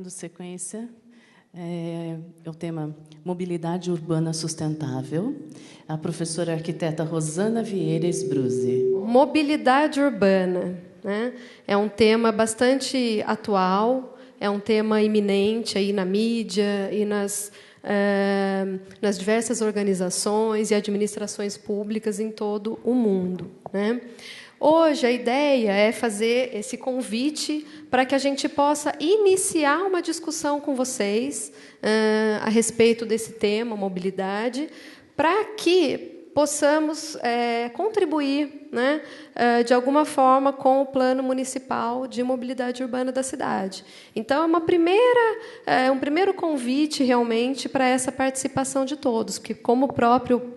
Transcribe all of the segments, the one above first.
Dando sequência, o tema Mobilidade Urbana Sustentável, a professora arquiteta Rosana Vieira Sbruzzi. Mobilidade urbana, né? É um tema bastante atual, é um tema iminente aí na mídia e nas diversas organizações e administrações públicas em todo o mundo, né? Hoje, a ideia é fazer esse convite para que a gente possa iniciar uma discussão com vocês a respeito desse tema, mobilidade, para que possamos contribuir, né, de alguma forma com o Plano Municipal de Mobilidade Urbana da cidade. Então, é um primeiro convite, realmente, para essa participação de todos, porque, como o próprio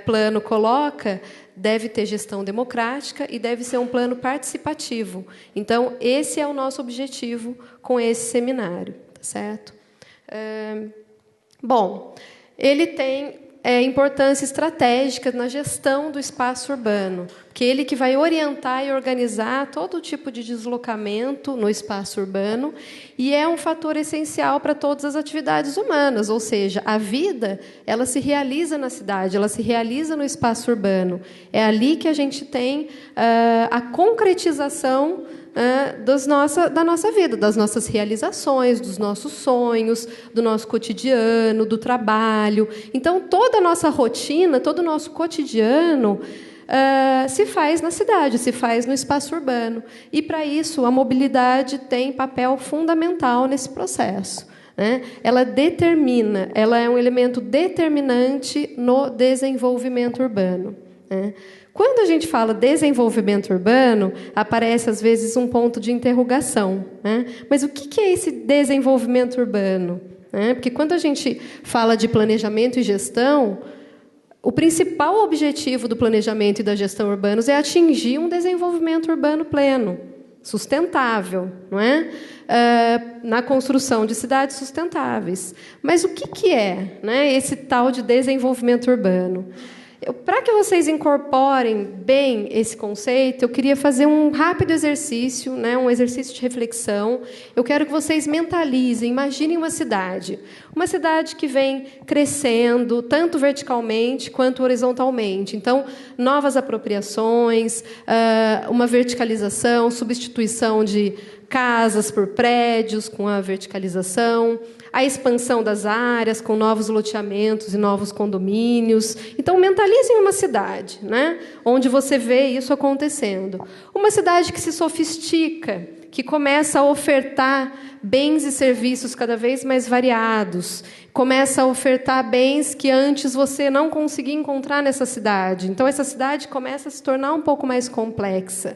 plano coloca, deve ter gestão democrática e deve ser um plano participativo. Então, esse é o nosso objetivo com esse seminário, tá certo? Bom, ele tem importância estratégica na gestão do espaço urbano, porque ele que vai orientar e organizar todo tipo de deslocamento no espaço urbano e é um fator essencial para todas as atividades humanas, ou seja, a vida ela se realiza na cidade, ela se realiza no espaço urbano. É ali que a gente tem a concretização da nossa vida, das nossas realizações, dos nossos sonhos, do nosso cotidiano, do trabalho. Então, toda a nossa rotina, todo o nosso cotidiano se faz na cidade, se faz no espaço urbano. E, para isso, a mobilidade tem papel fundamental nesse processo, né? Ela é um elemento determinante no desenvolvimento urbano, né? Quando a gente fala desenvolvimento urbano, aparece, às vezes, um ponto de interrogação, né? Mas o que é esse desenvolvimento urbano? Porque, quando a gente fala de planejamento e gestão, o principal objetivo do planejamento e da gestão urbanos é atingir um desenvolvimento urbano pleno, sustentável, não é? Na construção de cidades sustentáveis. Mas o que é, né, esse tal de desenvolvimento urbano? Para que vocês incorporem bem esse conceito, eu queria fazer um rápido exercício, né, um exercício de reflexão. Eu quero que vocês mentalizem, imaginem uma cidade que vem crescendo, tanto verticalmente quanto horizontalmente. Então, novas apropriações, uma verticalização, substituição de casas por prédios com a verticalização, a expansão das áreas com novos loteamentos e novos condomínios. Então, mentalizem uma cidade, né, onde você vê isso acontecendo. Uma cidade que se sofistica, que começa a ofertar bens e serviços cada vez mais variados, começa a ofertar bens que antes você não conseguia encontrar nessa cidade. Então, essa cidade começa a se tornar um pouco mais complexa.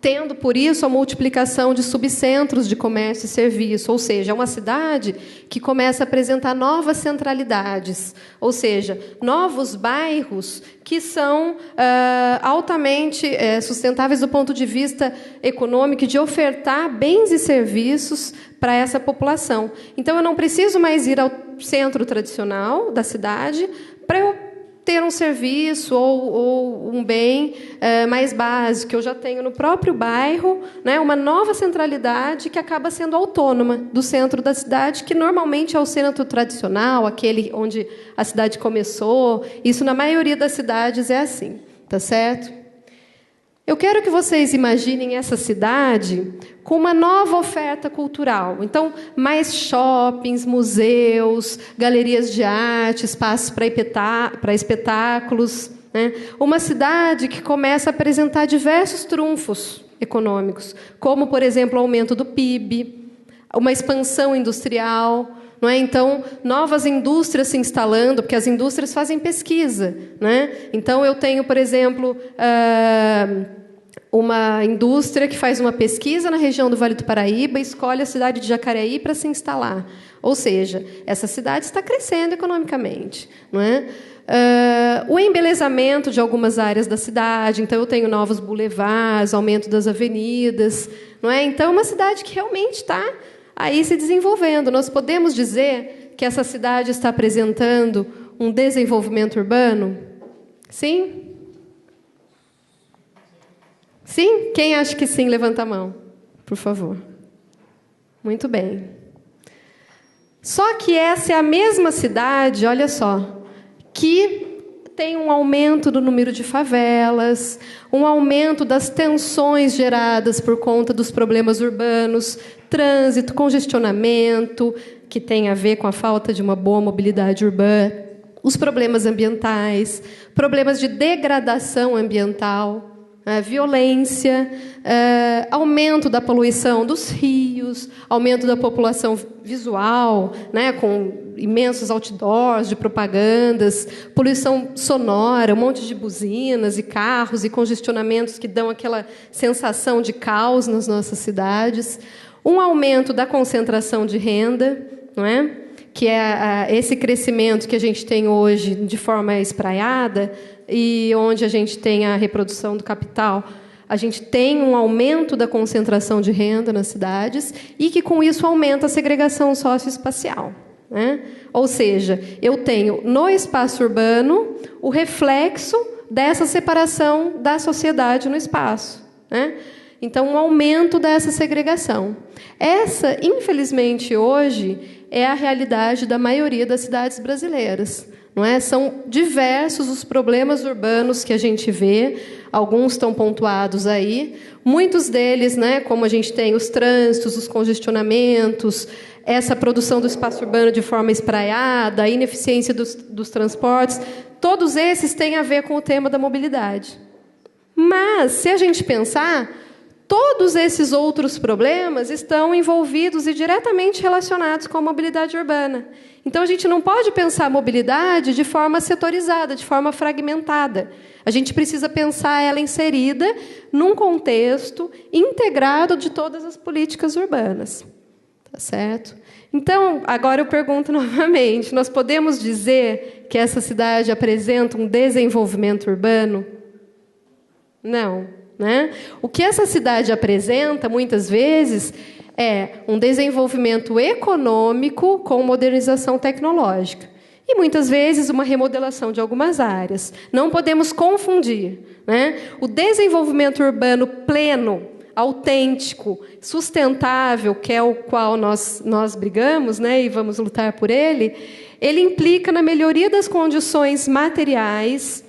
Tendo, por isso, a multiplicação de subcentros de comércio e serviço, ou seja, é uma cidade que começa a apresentar novas centralidades, ou seja, novos bairros que são altamente sustentáveis do ponto de vista econômico e de ofertar bens e serviços para essa população. Então, eu não preciso mais ir ao centro tradicional da cidade para eu ter um serviço ou um bem mais básico, que eu já tenho no próprio bairro, né, uma nova centralidade que acaba sendo autônoma do centro da cidade, que normalmente é o centro tradicional, aquele onde a cidade começou. Isso, na maioria das cidades, é assim, tá certo? Eu quero que vocês imaginem essa cidade com uma nova oferta cultural. Então, mais shoppings, museus, galerias de arte, espaços para espetáculos, né? Uma cidade que começa a apresentar diversos trunfos econômicos, como, por exemplo, o aumento do PIB, uma expansão industrial, não é? Então, novas indústrias se instalando, porque as indústrias fazem pesquisa, né? Então, eu tenho, por exemplo, uma indústria que faz uma pesquisa na região do Vale do Paraíba e escolhe a cidade de Jacareí para se instalar. Ou seja, essa cidade está crescendo economicamente, não é? O embelezamento de algumas áreas da cidade. Então, eu tenho novos bulevares, aumento das avenidas, não é? Então, é uma cidade que realmente está aí se desenvolvendo. Nós podemos dizer que essa cidade está apresentando um desenvolvimento urbano? Sim? Sim? Quem acha que sim, levanta a mão, por favor. Muito bem. Só que essa é a mesma cidade, olha só, que tem um aumento do número de favelas, um aumento das tensões geradas por conta dos problemas urbanos, trânsito, congestionamento, que tem a ver com a falta de uma boa mobilidade urbana, os problemas ambientais, problemas de degradação ambiental, violência, aumento da poluição dos rios, aumento da população visual, né, com imensos outdoors de propagandas, poluição sonora, um monte de buzinas e carros e congestionamentos que dão aquela sensação de caos nas nossas cidades, um aumento da concentração de renda, não é? Que é esse crescimento que a gente tem hoje de forma espraiada, e onde a gente tem a reprodução do capital, a gente tem um aumento da concentração de renda nas cidades e que, com isso, aumenta a segregação socioespacial, né? Ou seja, eu tenho no espaço urbano o reflexo dessa separação da sociedade no espaço, né? Então, um aumento dessa segregação. Essa, infelizmente, hoje, é a realidade da maioria das cidades brasileiras. Não é? São diversos os problemas urbanos que a gente vê, alguns estão pontuados aí, muitos deles, né, como a gente tem os trânsitos, os congestionamentos, essa produção do espaço urbano de forma espraiada, a ineficiência dos transportes, todos esses têm a ver com o tema da mobilidade. Mas, se a gente pensar, todos esses outros problemas estão envolvidos e diretamente relacionados com a mobilidade urbana. Então, a gente não pode pensar a mobilidade de forma setorizada, de forma fragmentada. A gente precisa pensar ela inserida num contexto integrado de todas as políticas urbanas. Tá certo? Então, agora eu pergunto novamente, nós podemos dizer que essa cidade apresenta um desenvolvimento urbano? Não, né? O que essa cidade apresenta, muitas vezes, é um desenvolvimento econômico com modernização tecnológica. E, muitas vezes, uma remodelação de algumas áreas. Não podemos confundir, né? O desenvolvimento urbano pleno, autêntico, sustentável, que é o qual nós brigamos, né, e vamos lutar por ele implica na melhoria das condições materiais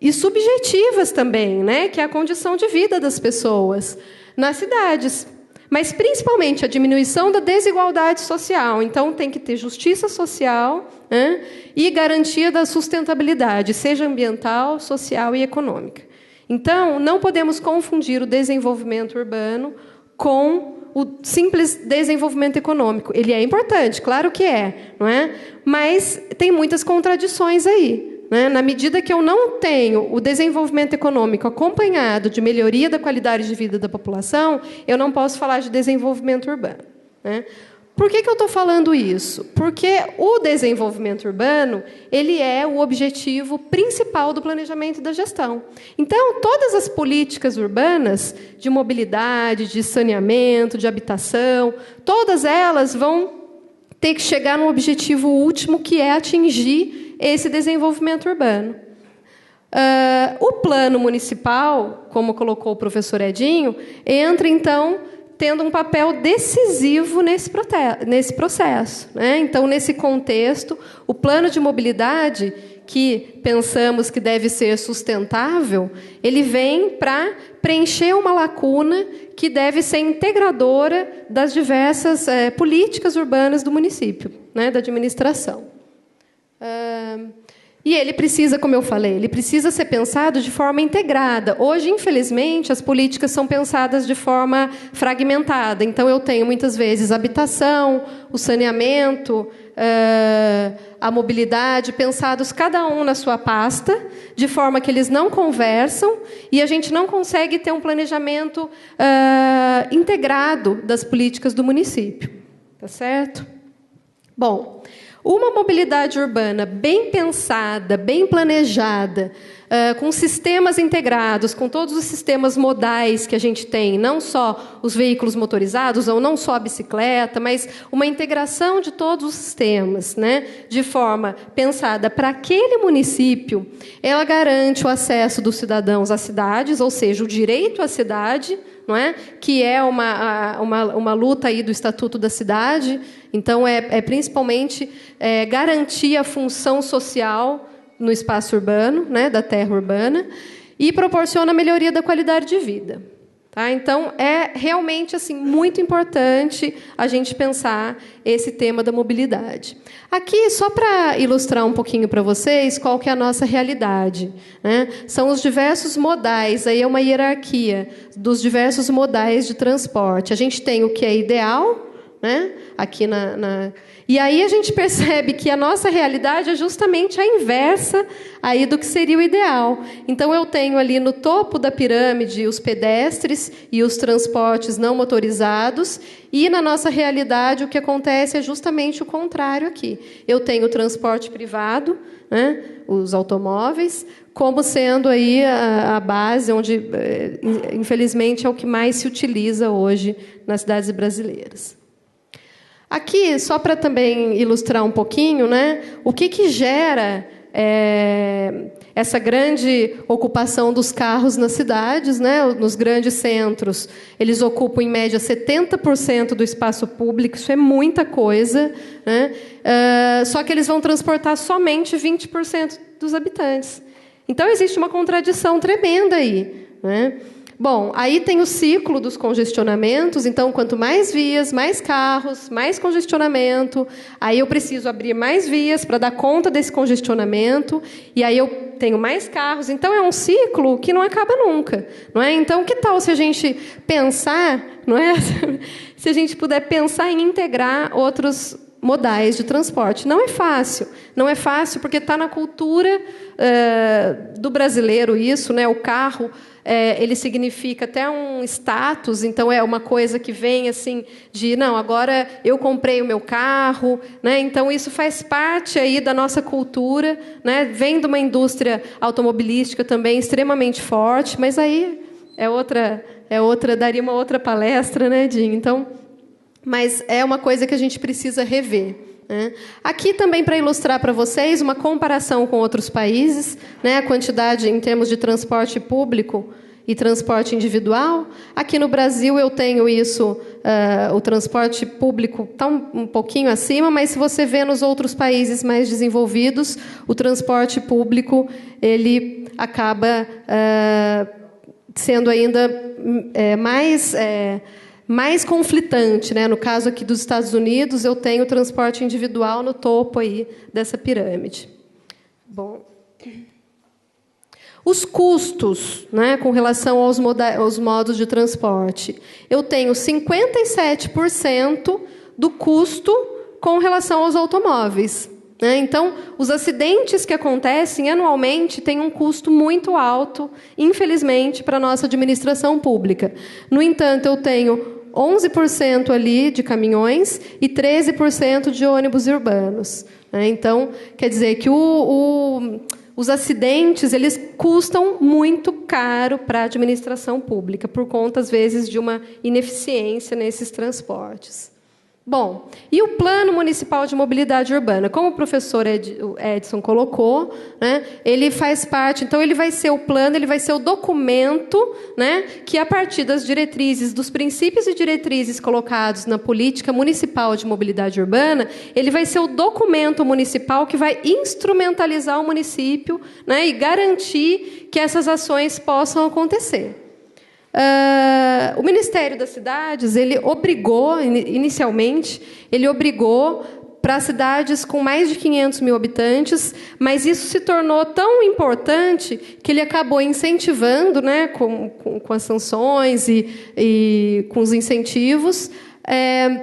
e subjetivas também, né, que é a condição de vida das pessoas nas cidades. Mas, principalmente, a diminuição da desigualdade social. Então, tem que ter justiça social, né, e garantia da sustentabilidade, seja ambiental, social e econômica. Então, não podemos confundir o desenvolvimento urbano com o simples desenvolvimento econômico. Ele é importante, claro que é, não é? Mas tem muitas contradições aí. Né? Na medida que eu não tenho o desenvolvimento econômico acompanhado de melhoria da qualidade de vida da população, eu não posso falar de desenvolvimento urbano. Né? Por que eu estou falando isso? Porque o desenvolvimento urbano ele é o objetivo principal do planejamento e da gestão. Então, todas as políticas urbanas de mobilidade, de saneamento, de habitação, todas elas vão ter que chegar no objetivo último, que é atingir esse desenvolvimento urbano. O plano municipal, como colocou o professor Edinho, entra, então, tendo um papel decisivo nesse processo. Né? Então, nesse contexto, o plano de mobilidade, que pensamos que deve ser sustentável, ele vem para preencher uma lacuna que deve ser integradora das diversas políticas urbanas do município, né, da administração. E ele precisa, como eu falei, ele precisa ser pensado de forma integrada. Hoje, infelizmente, as políticas são pensadas de forma fragmentada. Então, eu tenho, muitas vezes, a habitação, o saneamento, a mobilidade, pensados cada um na sua pasta, de forma que eles não conversam, e a gente não consegue ter um planejamento integrado das políticas do município. Tá certo? Bom, uma mobilidade urbana bem pensada, bem planejada, com sistemas integrados, com todos os sistemas modais que a gente tem, não só os veículos motorizados, ou não só a bicicleta, mas uma integração de todos os sistemas, né, de forma pensada para aquele município, ela garante o acesso dos cidadãos às cidades, ou seja, o direito à cidade, não é? Que é uma luta aí do Estatuto da Cidade. Então, principalmente garantir a função social no espaço urbano, né, da terra urbana, e proporciona a melhoria da qualidade de vida. Tá? Então, é realmente assim, muito importante a gente pensar esse tema da mobilidade. Aqui, só para ilustrar um pouquinho para vocês qual que é a nossa realidade, né? São os diversos modais, aí é uma hierarquia dos diversos modais de transporte. A gente tem o que é ideal, né? Aqui E aí a gente percebe que a nossa realidade é justamente a inversa aí do que seria o ideal. Então, eu tenho ali no topo da pirâmide os pedestres e os transportes não motorizados, e na nossa realidade o que acontece é justamente o contrário aqui. Eu tenho o transporte privado, né? Os automóveis, como sendo aí a base onde, infelizmente, é o que mais se utiliza hoje nas cidades brasileiras. Aqui, só para também ilustrar um pouquinho, né, o que gera essa grande ocupação dos carros nas cidades, né, nos grandes centros. Eles ocupam, em média, 70% do espaço público, isso é muita coisa, né? Só que eles vão transportar somente 20% dos habitantes. Então, existe uma contradição tremenda aí, né? Bom, aí tem o ciclo dos congestionamentos. Então, quanto mais vias, mais carros, mais congestionamento. Aí eu preciso abrir mais vias para dar conta desse congestionamento. E aí eu tenho mais carros. Então, é um ciclo que não acaba nunca, não é? Então, que tal se a gente pensar, não é? Se a gente puder pensar em integrar outros modais de transporte. Não é fácil. Não é fácil porque está na cultura do brasileiro isso, né? O carro... ele significa até um status, então é uma coisa que vem assim de, não, agora eu comprei o meu carro, né? Então isso faz parte aí da nossa cultura, né? Vem de uma indústria automobilística também extremamente forte, mas aí daria uma outra palestra, né, Dinho? Então, mas é uma coisa que a gente precisa rever. Aqui também para ilustrar para vocês uma comparação com outros países, né, a quantidade em termos de transporte público e transporte individual. Aqui no Brasil eu tenho isso, o transporte público está um pouquinho acima, mas se você vê nos outros países mais desenvolvidos, o transporte público ele acaba sendo ainda mais conflitante, né? No caso aqui dos Estados Unidos, eu tenho o transporte individual no topo aí dessa pirâmide. Bom, os custos, né, com relação aos modos de transporte. Eu tenho 57% do custo com relação aos automóveis. Né? Então, os acidentes que acontecem anualmente têm um custo muito alto, infelizmente, para a nossa administração pública. No entanto, eu tenho 11% ali de caminhões e 13% de ônibus urbanos. Né? Então, quer dizer que os acidentes eles custam muito caro para a administração pública, por conta, às vezes, de uma ineficiência nesses transportes. Bom, e o Plano Municipal de Mobilidade Urbana? Como o professor Edson colocou, né, ele faz parte, então ele vai ser o plano, ele vai ser o documento, né, que a partir das diretrizes, dos princípios e diretrizes colocados na Política Municipal de Mobilidade Urbana, ele vai ser o documento municipal que vai instrumentalizar o município, né, e garantir que essas ações possam acontecer. O Ministério das Cidades, ele obrigou, inicialmente, para cidades com mais de 500 mil habitantes, mas isso se tornou tão importante que ele acabou incentivando, né, com as sanções e com os incentivos,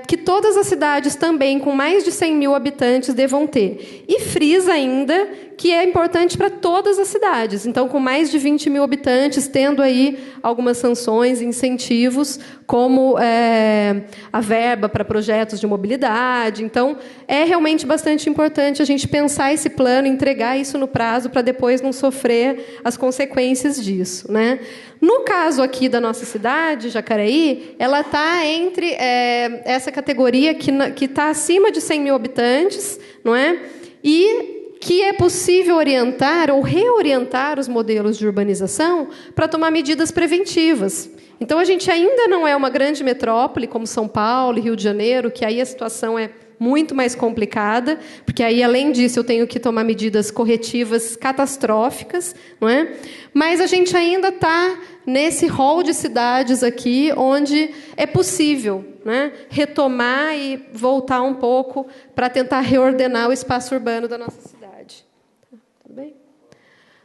que todas as cidades também com mais de 100 mil habitantes devam ter. E frisa ainda que é importante para todas as cidades. Então, com mais de 20 mil habitantes, tendo aí algumas sanções, incentivos, como a verba para projetos de mobilidade. Então, é realmente bastante importante a gente pensar esse plano, entregar isso no prazo, para depois não sofrer as consequências disso. Né? No caso aqui da nossa cidade, Jacareí, ela está entre essa categoria que está acima de 100 mil habitantes, não é? E que é possível orientar ou reorientar os modelos de urbanização para tomar medidas preventivas. Então, a gente ainda não é uma grande metrópole, como São Paulo e Rio de Janeiro, que aí a situação é muito mais complicada, porque aí, além disso, eu tenho que tomar medidas corretivas catastróficas, não é? Mas a gente ainda está nesse rol de cidades aqui, onde é possível, né, retomar e voltar um pouco para tentar reordenar o espaço urbano da nossa cidade. Tudo bem?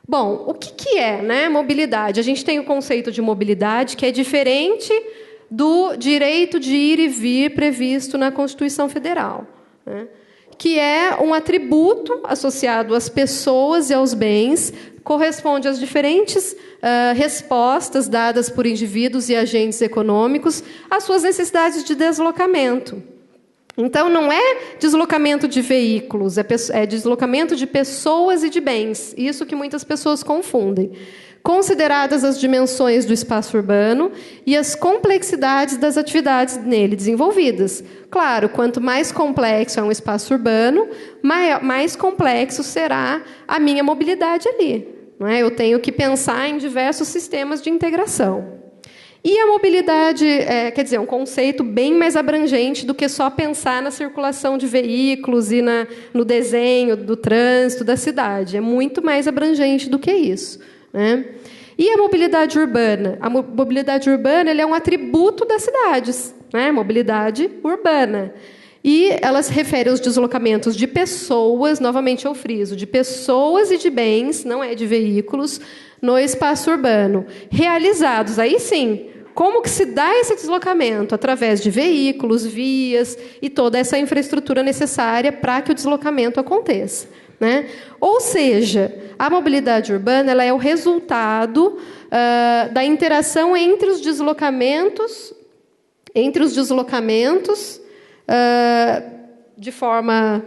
Bom, o que é, né, mobilidade? A gente tem o conceito de mobilidade que é diferente do direito de ir e vir previsto na Constituição Federal, né? Que é um atributo associado às pessoas e aos bens, corresponde às diferentes respostas dadas por indivíduos e agentes econômicos às suas necessidades de deslocamento. Então, não é deslocamento de veículos, é deslocamento de pessoas e de bens. Isso que muitas pessoas confundem. Consideradas as dimensões do espaço urbano e as complexidades das atividades nele desenvolvidas. Claro, quanto mais complexo é um espaço urbano, mais complexo será a minha mobilidade ali, não é? Eu tenho que pensar em diversos sistemas de integração. E a mobilidade, quer dizer, é um conceito bem mais abrangente do que só pensar na circulação de veículos e no desenho do trânsito da cidade. É muito mais abrangente do que isso, né? E a mobilidade urbana? A mobilidade urbana ela é um atributo das cidades, né? Mobilidade urbana. E ela se refere aos deslocamentos de pessoas, novamente eu friso, de pessoas e de bens, não é de veículos, no espaço urbano, realizados, aí sim, como que se dá esse deslocamento? Através de veículos, vias e toda essa infraestrutura necessária para que o deslocamento aconteça, né? Ou seja, a mobilidade urbana ela é o resultado da interação entre os deslocamentos de forma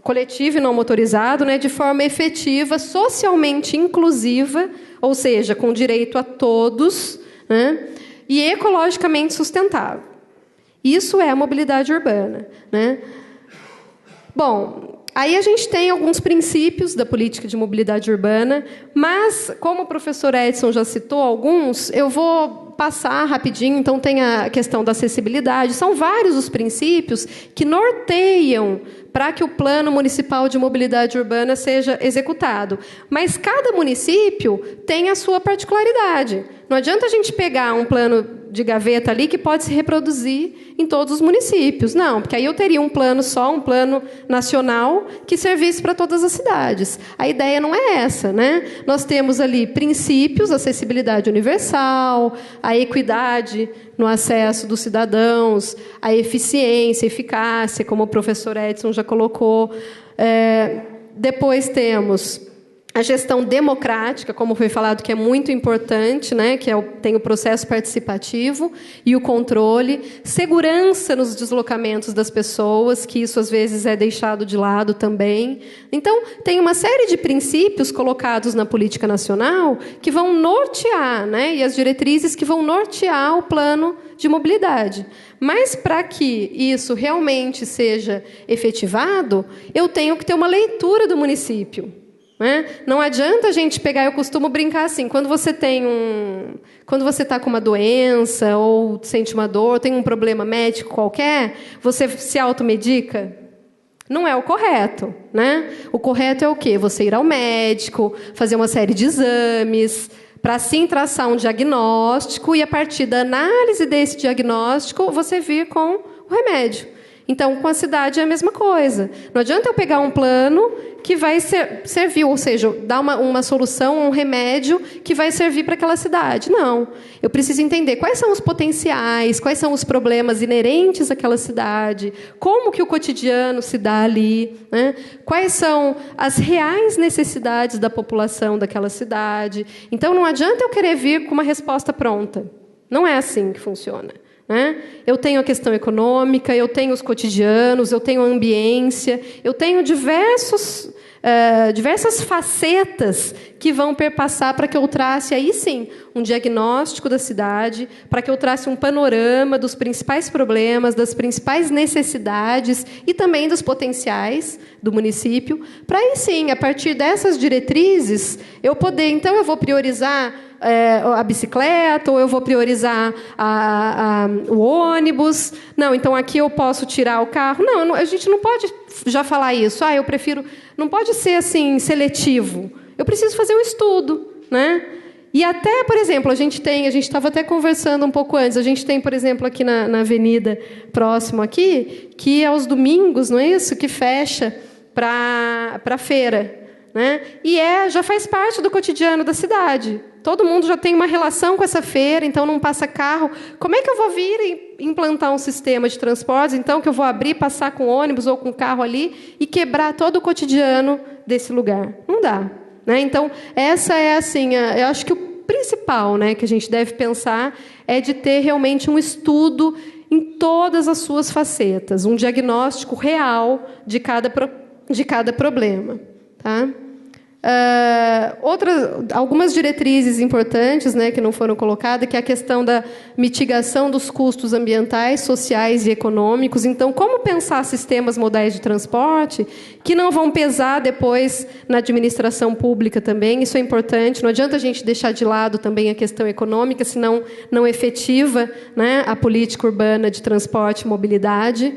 coletiva e não motorizado, né, de forma efetiva, socialmente inclusiva, ou seja, com direito a todos, né, e ecologicamente sustentável. Isso é a mobilidade urbana, né? Bom, aí a gente tem alguns princípios da política de mobilidade urbana, mas, como o professor Edson já citou alguns, eu vou passar rapidinho. Então, tem a questão da acessibilidade. São vários os princípios que norteiam para que o Plano Municipal de Mobilidade Urbana seja executado. Mas cada município tem a sua particularidade. Não adianta a gente pegar um plano de gaveta ali que pode se reproduzir em todos os municípios. Não, porque aí eu teria um plano só, um plano nacional, que servisse para todas as cidades. A ideia não é essa, né? Nós temos ali princípios, acessibilidade universal, a equidade no acesso dos cidadãos, a eficiência, eficácia, como o professor Edson já colocou. Depois temos a gestão democrática, como foi falado, que é muito importante, né? Que tem o processo participativo e o controle. Segurança nos deslocamentos das pessoas, que isso às vezes é deixado de lado também. Então, tem uma série de princípios colocados na política nacional que vão nortear, né? E as diretrizes que vão nortear o plano de mobilidade. Mas, para que isso realmente seja efetivado, eu tenho que ter uma leitura do município. Não adianta a gente pegar, eu costumo brincar assim, quando você está com uma doença, ou sente uma dor, tem um problema médico qualquer, você se automedica? Não é o correto, né? O correto é o quê? Você ir ao médico, fazer uma série de exames, para assim traçar um diagnóstico, e a partir da análise desse diagnóstico, você vir com o remédio. Então, com a cidade é a mesma coisa. Não adianta eu pegar um plano que vai servir, ou seja, dar uma solução, um remédio que vai servir para aquela cidade. Não. Eu preciso entender quais são os potenciais, quais são os problemas inerentes àquela cidade, como que o cotidiano se dá ali, né? Quais são as reais necessidades da população daquela cidade. Então, não adianta eu querer vir com uma resposta pronta. Não é assim que funciona. Eu tenho a questão econômica, eu tenho os cotidianos, eu tenho a ambiência, eu tenho diversos diversas facetas que vão perpassar para que eu trace, aí sim, um diagnóstico da cidade, para que eu trace um panorama dos principais problemas, das principais necessidades e também dos potenciais do município, para aí sim, a partir dessas diretrizes, eu poder, então, eu vou priorizar a bicicleta, ou eu vou priorizar o ônibus. Não, então aqui eu posso tirar o carro. Não, a gente não pode já falar isso. Eu prefiro... Não pode ser assim, seletivo. Eu preciso fazer um estudo, né? E até, por exemplo, a gente estava até conversando um pouco antes, a gente tem, por exemplo, aqui na avenida próximo aqui, que aos domingos, não é isso? Que fecha para feira. Né? E já faz parte do cotidiano da cidade. Todo mundo já tem uma relação com essa feira, então não passa carro. Como é que eu vou vir e implantar um sistema de transportes, então, que eu vou abrir, passar com ônibus ou com carro ali e quebrar todo o cotidiano desse lugar? Não dá. Né? Então, essa é assim, eu acho que o principal, né, que a gente deve pensar é de ter realmente um estudo em todas as suas facetas, um diagnóstico real de cada problema. Tá? Algumas diretrizes importantes, né, que não foram colocadas, que é a questão da mitigação dos custos ambientais, sociais e econômicos. Então, como pensar sistemas modais de transporte que não vão pesar depois na administração pública também? Isso é importante. Não adianta a gente deixar de lado também a questão econômica, senão não efetiva, né, a política urbana de transporte e mobilidade.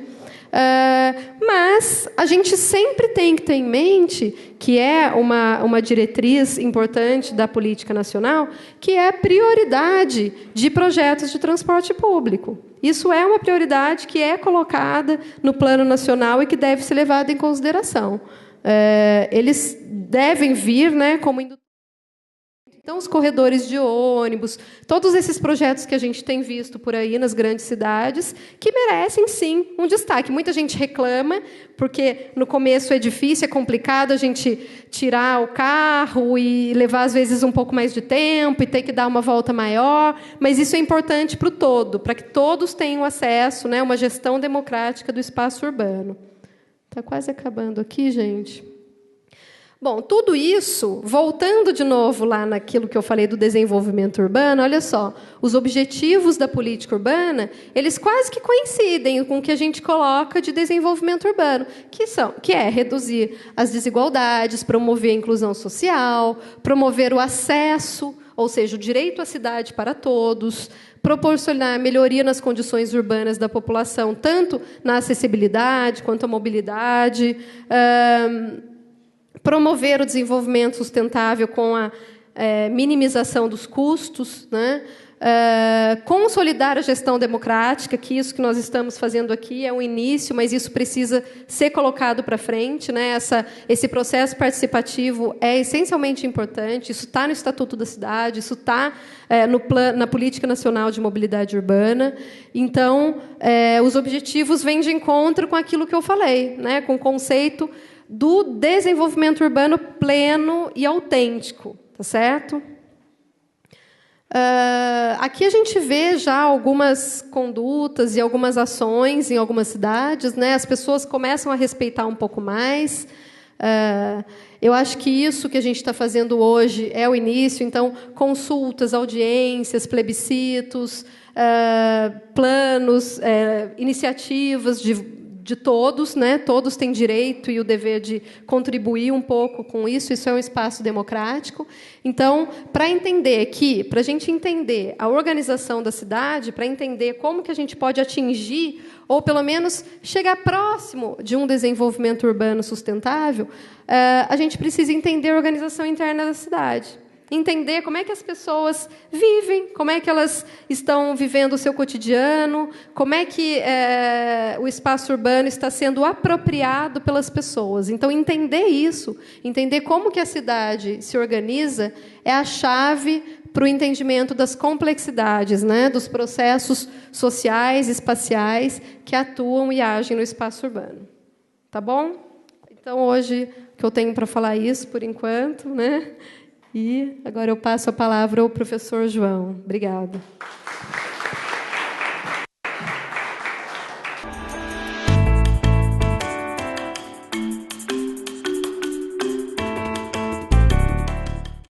Mas a gente sempre tem que ter em mente que é uma diretriz importante da política nacional, que é a prioridade de projetos de transporte público. Isso é uma prioridade que é colocada no plano nacional e que deve ser levada em consideração. Eles devem vir, né, como então, os corredores de ônibus, todos esses projetos que a gente tem visto por aí nas grandes cidades, que merecem, sim, um destaque. Muita gente reclama, porque no começo é difícil, é complicado a gente tirar o carro e levar, às vezes, um pouco mais de tempo e ter que dar uma volta maior, mas isso é importante para o todo, para que todos tenham acesso, né, a uma gestão democrática do espaço urbano. Está quase acabando aqui, gente. Bom, tudo isso, voltando de novo lá naquilo que eu falei do desenvolvimento urbano, olha só, os objetivos da política urbana, eles quase que coincidem com o que a gente coloca de desenvolvimento urbano, que é reduzir as desigualdades, promover a inclusão social, promover o acesso, ou seja, o direito à cidade para todos, proporcionar melhoria nas condições urbanas da população, tanto na acessibilidade quanto à mobilidade, promover o desenvolvimento sustentável com a minimização dos custos, né? Consolidar a gestão democrática, que isso que nós estamos fazendo aqui é um início, mas isso precisa ser colocado para frente, né? Esse processo participativo é essencialmente importante, isso está no Estatuto da Cidade, isso está na Política Nacional de Mobilidade Urbana. Então, os objetivos vêm de encontro com aquilo que eu falei, né? Com o conceito do desenvolvimento urbano pleno e autêntico, tá certo? Aqui a gente vê já algumas condutas e algumas ações em algumas cidades, né? As pessoas começam a respeitar um pouco mais. Eu acho que isso que a gente está fazendo hoje é o início. Então, consultas, audiências, plebiscitos, planos, iniciativas de todos, né? Todos têm direito e o dever de contribuir um pouco com isso. Isso é um espaço democrático. Então, para a gente entender a organização da cidade, para entender como que a gente pode atingir ou pelo menos chegar próximo de um desenvolvimento urbano sustentável, a gente precisa entender a organização interna da cidade. Entender como é que as pessoas vivem, como é que elas estão vivendo o seu cotidiano, como é que o espaço urbano está sendo apropriado pelas pessoas. Então, entender isso, entender como que a cidade se organiza, é a chave para o entendimento das complexidades, né, dos processos sociais, espaciais, que atuam e agem no espaço urbano. Tá bom? Então, hoje, o que eu tenho para falar isso, por enquanto, né? E agora eu passo a palavra ao professor João. Obrigada.